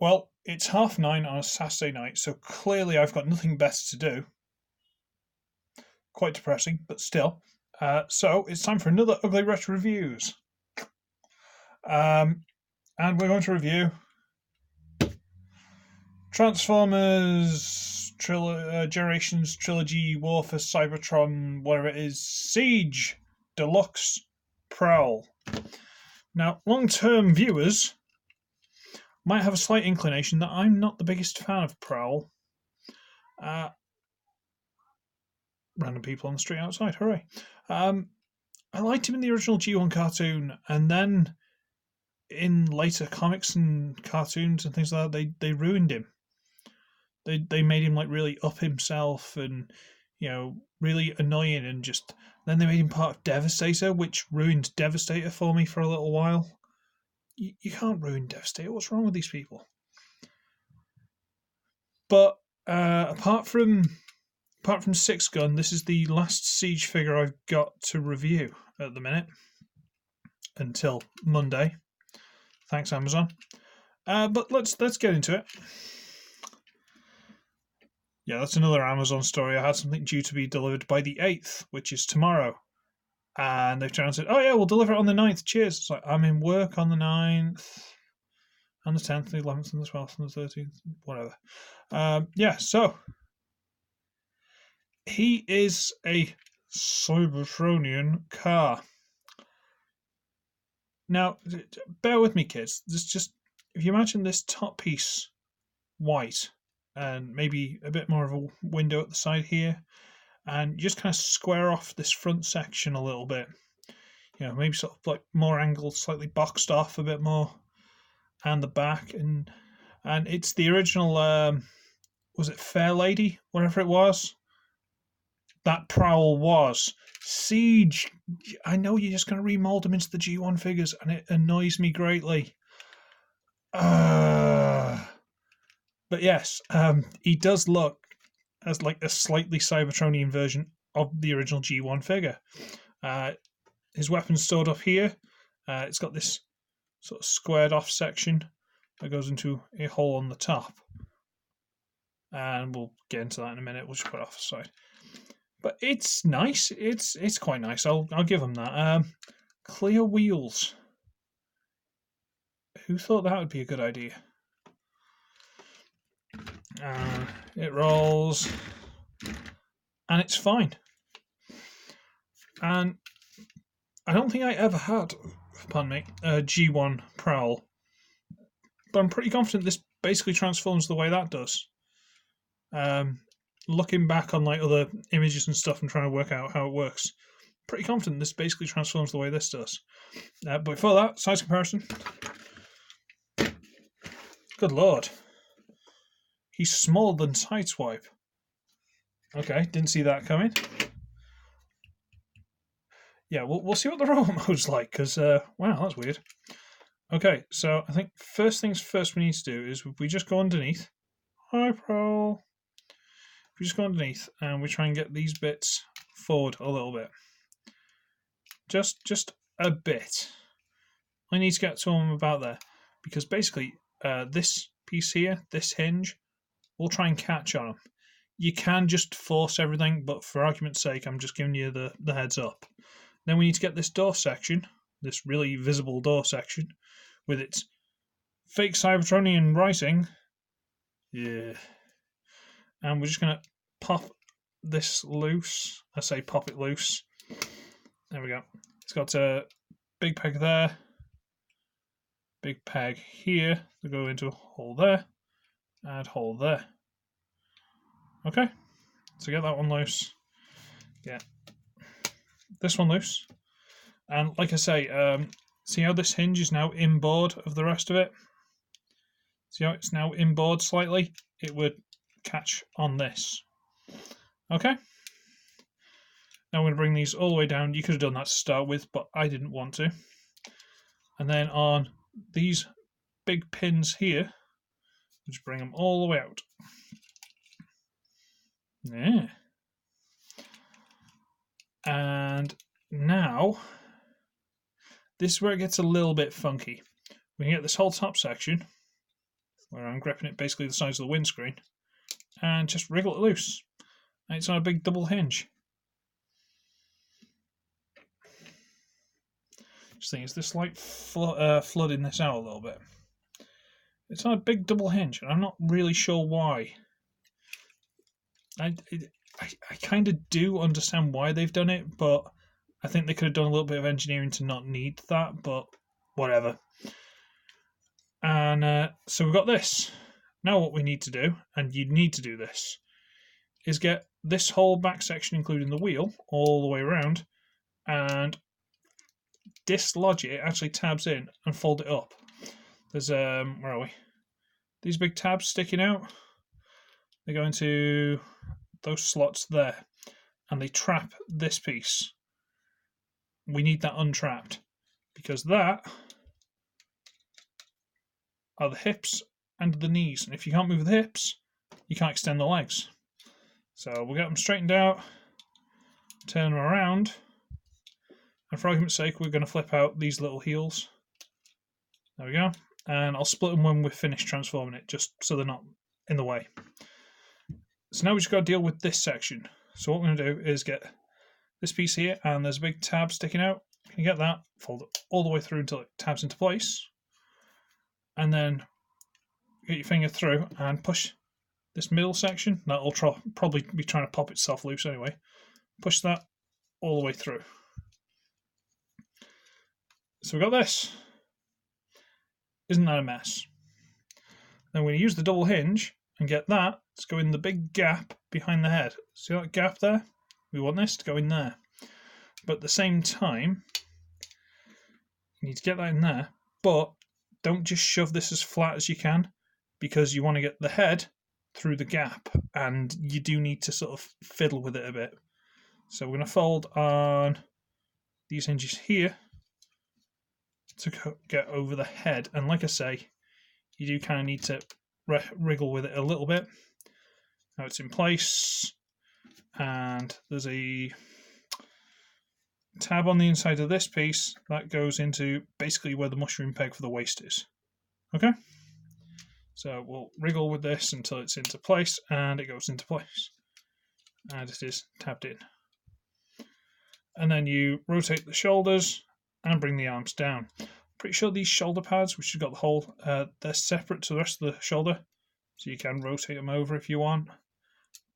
Well, it's 9:30 on a Saturday night, so clearly I've got nothing better to do. Quite depressing, but still. So it's time for another Uglywretch reviews. And we're going to review Transformers Generations Trilogy War for Cybertron, whatever it is, Siege Deluxe Prowl. Now, long-term viewers might have a slight inclination that I'm not the biggest fan of Prowl. Random people on the street outside, hooray. I liked him in the original G1 cartoon, and then in later comics and cartoons and things like that, they ruined him. They made him like really up himself and really annoying, and just then they made him part of Devastator, which ruined Devastator for me for a little while. You can't ruin Devastator. What's wrong with these people? But apart from Six Gun, this is the last Siege figure I've got to review at the minute until Monday. Thanks, Amazon. But let's get into it. Yeah, that's another Amazon story. I had something due to be delivered by the 8th, which is tomorrow. And they've turned and said, oh yeah, we'll deliver it on the 9th. Cheers. It's like, I'm in work on the 9th, and the 10th, the 11th, and the 12th, and the 13th, whatever. So he is a Cybertronian car. Now, bear with me, kids. Just if you imagine this top piece white and maybe a bit more of a window at the side here, and just kind of square off this front section a little bit. Maybe sort of like more angled, slightly boxed off a bit more, and the back, and it's the original. Was it Fair Lady, whatever it was? That Prowl was. Siege, I know you're just going to remold them into the G1 figures, and it annoys me greatly. But yes, he does look as like a slightly Cybertronian version of the original G1 figure. His weapon's stored up here. It's got this sort of squared off section that goes into a hole on the top. And we'll get into that in a minute. We'll just put it off the side. But it's nice. It's quite nice. I'll give him that. Clear wheels. Who thought that would be a good idea? It rolls, and it's fine. And I don't think I ever had, a G1 Prowl, but I'm pretty confident this basically transforms the way that does. Looking back on like other images and stuff and trying to work out how it works, pretty confident this basically transforms the way this does. But before that, size comparison. Good lord. He's smaller than Sideswipe. Okay, didn't see that coming. Yeah, we'll see what the robot mode's like, because, wow, that's weird. Okay, so I think first things first we need to do is we just go underneath. Hi, Prowl. We just go underneath and we try and get these bits forward a little bit. Just a bit. I need to get to them about there, because basically this piece here, this hinge, we'll try and catch on them. You can just force everything, but for argument's sake, I'm just giving you the heads up. Then we need to get this door section, this really visible door section, with its fake Cybertronian writing. Yeah. And we're just going to pop this loose. I say pop it loose. There we go. It's got a big peg there, big peg here to go into a hole there, and hole there. Okay, so get that one loose. Get this one loose. And like I say, see how this hinge is now inboard of the rest of it? See how it's now inboard slightly? It would catch on this. Okay. Now I'm going to bring these all the way down. You could have done that to start with, but I didn't want to. And then on these big pins here, just bring them all the way out. Yeah. And now, this is where it gets a little bit funky. We can get this whole top section where I'm gripping it basically the size of the windscreen, and just wriggle it loose. And it's on a big double hinge. Just think, is this like flooding this out a little bit? It's on a big double hinge, and I'm not really sure why. I kind of do understand why they've done it, but I think they could have done a little bit of engineering to not need that, but whatever. And so we've got this. Now what we need to do, and you need to do this, is get this whole back section, including the wheel, all the way around, and dislodge it. It actually tabs in and fold it up. There's where are we? These big tabs sticking out. They go into those slots there, and they trap this piece. We need that untrapped, because that are the hips and the knees, and if you can't move the hips, you can't extend the legs. So we'll get them straightened out, turn them around, and for argument's sake, we're going to flip out these little heels. There we go. And I'll split them when we're finished transforming it, just so they're not in the way. So now we've just got to deal with this section. So what we're going to do is get this piece here, and there's a big tab sticking out. You get that, fold it all the way through until it tabs into place. And then get your finger through and push this middle section. That'll probably be trying to pop itself loose anyway. Push that all the way through. So we've got this. Isn't that a mess? Then we're going to use the double hinge and get that to go in the big gap behind the head. See that gap there? We want this to go in there. But at the same time, you need to get that in there, but don't just shove this as flat as you can, because you want to get the head through the gap, and you do need to sort of fiddle with it a bit. So we're going to fold on these hinges here to get over the head, and like I say, you do kind of need to wriggle with it a little bit. Now it's in place, and there's a tab on the inside of this piece that goes into basically where the mushroom peg for the waist is. Okay, so we'll wriggle with this until it's into place, and it goes into place, and it is tabbed in. And then you rotate the shoulders and bring the arms down. Pretty sure these shoulder pads, which have got the hole, they're separate to the rest of the shoulder, so you can rotate them over if you want.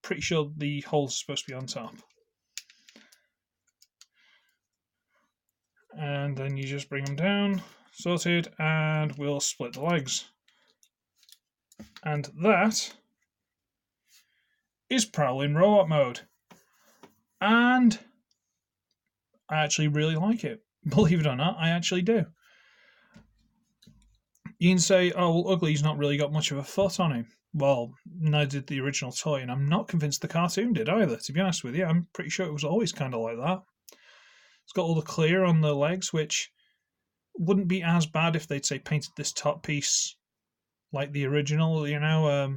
Pretty sure the hole's supposed to be on top. And then you just bring them down, sorted, and we'll split the legs. And that is Prowl in robot mode. And I actually really like it. Believe it or not, I actually do. You can say, oh, well, Ugly's not really got much of a foot on him. Well, neither did the original toy, and I'm not convinced the cartoon did either, to be honest with you. I'm pretty sure it was always kind of like that. It's got all the clear on the legs, which wouldn't be as bad if they'd, say, painted this top piece like the original, you know, a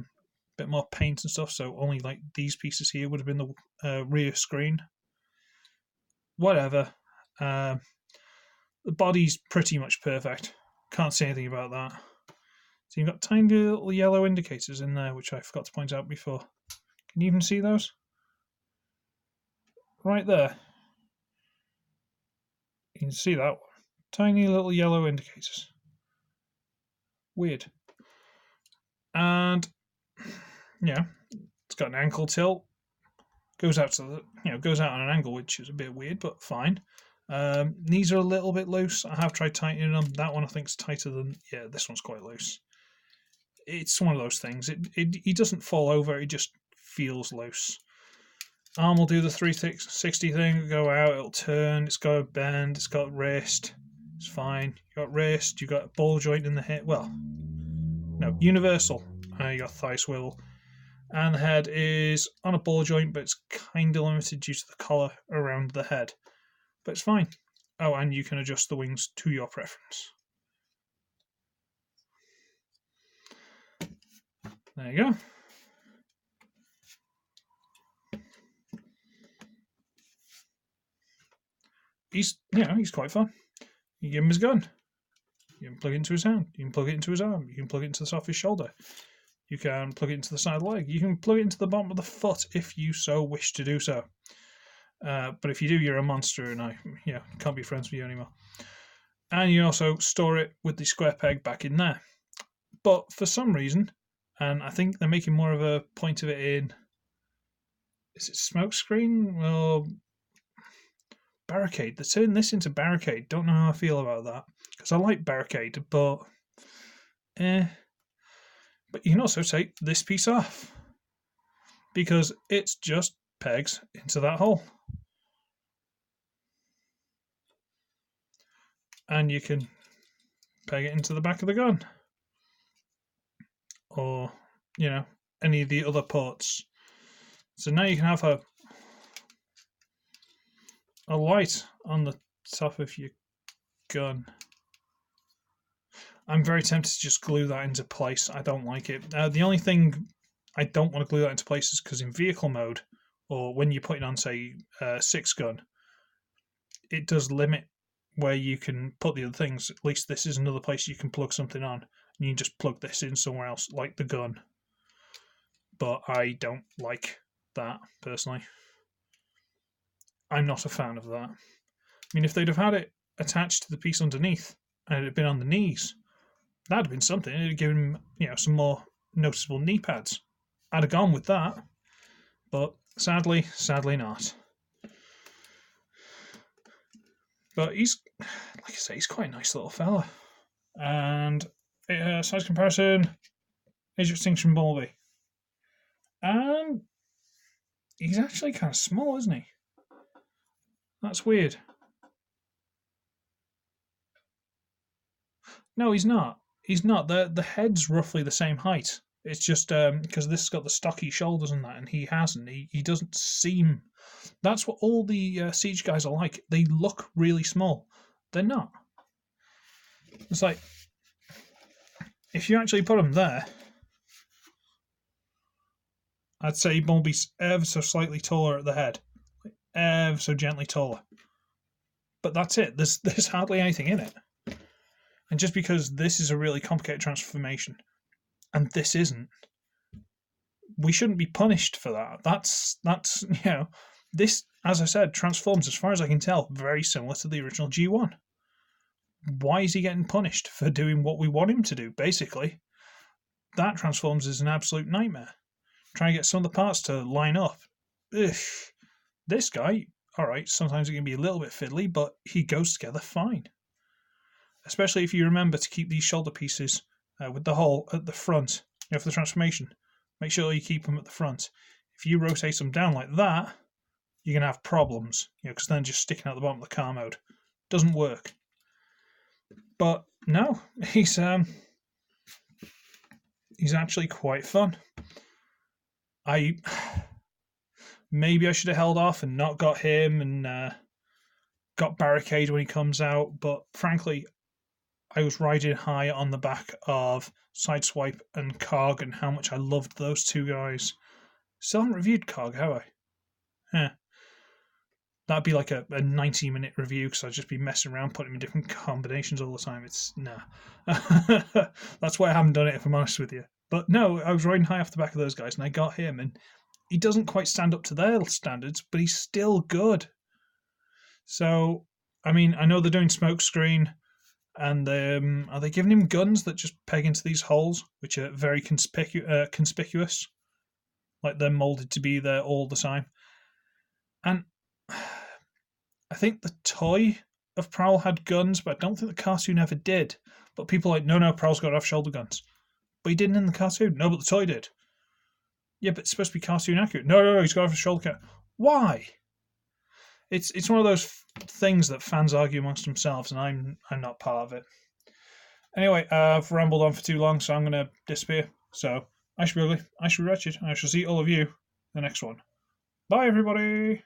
bit more paint and stuff, so only like these pieces here would have been the rear screen. Whatever. The body's pretty much perfect. Can't say anything about that. So you've got tiny little yellow indicators in there, which I forgot to point out before. Can you even see those? Right there. You can see that one. Tiny little yellow indicators. Weird. And yeah, it's got an ankle tilt. Goes out to the, goes out on an angle, which is a bit weird, but fine. Knees are a little bit loose. I have tried tightening them. That one I think is tighter than, yeah, this one's quite loose. It's one of those things. He doesn't fall over. It just feels loose. Arm will do the 360 thing. Go out. It'll turn. It's got a bend. It's got wrist. It's fine. You got wrist. You got a ball joint in the hip. Well, no, universal. You got thigh swivel. And the head is on a ball joint, but it's kind of limited due to the collar around the head. But it's fine. Oh, and you can adjust the wings to your preference. There you go. He's quite fun. You give him his gun. You can plug it into his hand. You can plug it into his arm. You can plug it into the side of his shoulder. You can plug it into the side of the leg. You can plug it into the bottom of the foot if you so wish to do so. But if you do, you're a monster, and I can't be friends with you anymore. And you also store it with the square peg back in there. But for some reason, and I think they're making more of a point of it in, is it smokescreen? Well, barricade. They're turning this into barricade. Don't know how I feel about that, because I like barricade, but But you can also take this piece off, because it's just pegs into that hole. And you can peg it into the back of the gun, or any of the other ports. So now you can have a light on the top of your gun. I'm very tempted to just glue that into place. I don't like it. The only thing I don't want to glue that into place is because in vehicle mode, or when you're putting on, say, 6-gun, it does limit where you can put the other things. At least this is another place you can plug something on. And you can just plug this in somewhere else, like the gun. But I don't like that, personally. I'm not a fan of that. I mean, if they'd have had it attached to the piece underneath, and it had been on the knees, that'd have been something. It'd have given him, some more noticeable knee pads. I'd have gone with that. But sadly not. But he's, like I say, he's quite a nice little fella. And size comparison, Age of Extinction Bumblebee. And he's actually kind of small, isn't he? That's weird. No, he's not. He's not. The head's roughly the same height. It's just because this has got the stocky shoulders and that, and he hasn't. He doesn't seem... That's what all the Siege guys are like. They look really small. They're not. It's like, if you actually put them there, I'd say Bumblebee's ever so slightly taller at the head. Ever so gently taller. But that's it. There's hardly anything in it. And just because this is a really complicated transformation, and this isn't, we shouldn't be punished for that. That's this, as I said, transforms, as far as I can tell, very similar to the original G1. Why is he getting punished for doing what we want him to do, basically? That transforms is an absolute nightmare. Trying to get some of the parts to line up. Ugh. This guy, alright, sometimes it can be a little bit fiddly, but he goes together fine. Especially if you remember to keep these shoulder pieces with the hole at the front, for the transformation. Make sure you keep them at the front. If you rotate them down like that, you're going to have problems, because then just sticking out the bottom of the car mode doesn't work. But no, he's actually quite fun. Maybe I should have held off and not got him and got Barricade when he comes out, but frankly, I was riding high on the back of Sideswipe and Cog and how much I loved those two guys. Still haven't reviewed Cog, have I? Yeah. That'd be like a 90-minute review, because I'd just be messing around, putting him in different combinations all the time. It's nah. That's why I haven't done it, if I'm honest with you. But no, I was riding high off the back of those guys, and I got him, and he doesn't quite stand up to their standards, but he's still good. So, I mean, I know they're doing Smokescreen, and are they giving him guns that just peg into these holes, which are very conspicuous? Like they're molded to be there all the time. And I think the toy of Prowl had guns, but I don't think the cartoon ever did. But people are like, no, Prowl's got to have shoulder guns. But he didn't in the cartoon. No, but the toy did. Yeah, but it's supposed to be cartoon accurate. No, he's got to have a shoulder gun. Why? It's one of those things that fans argue amongst themselves, and I'm not part of it. Anyway, I've rambled on for too long, so I'm going to disappear. So, I should be ugly, I should be wretched, and I shall see all of you in the next one. Bye, everybody!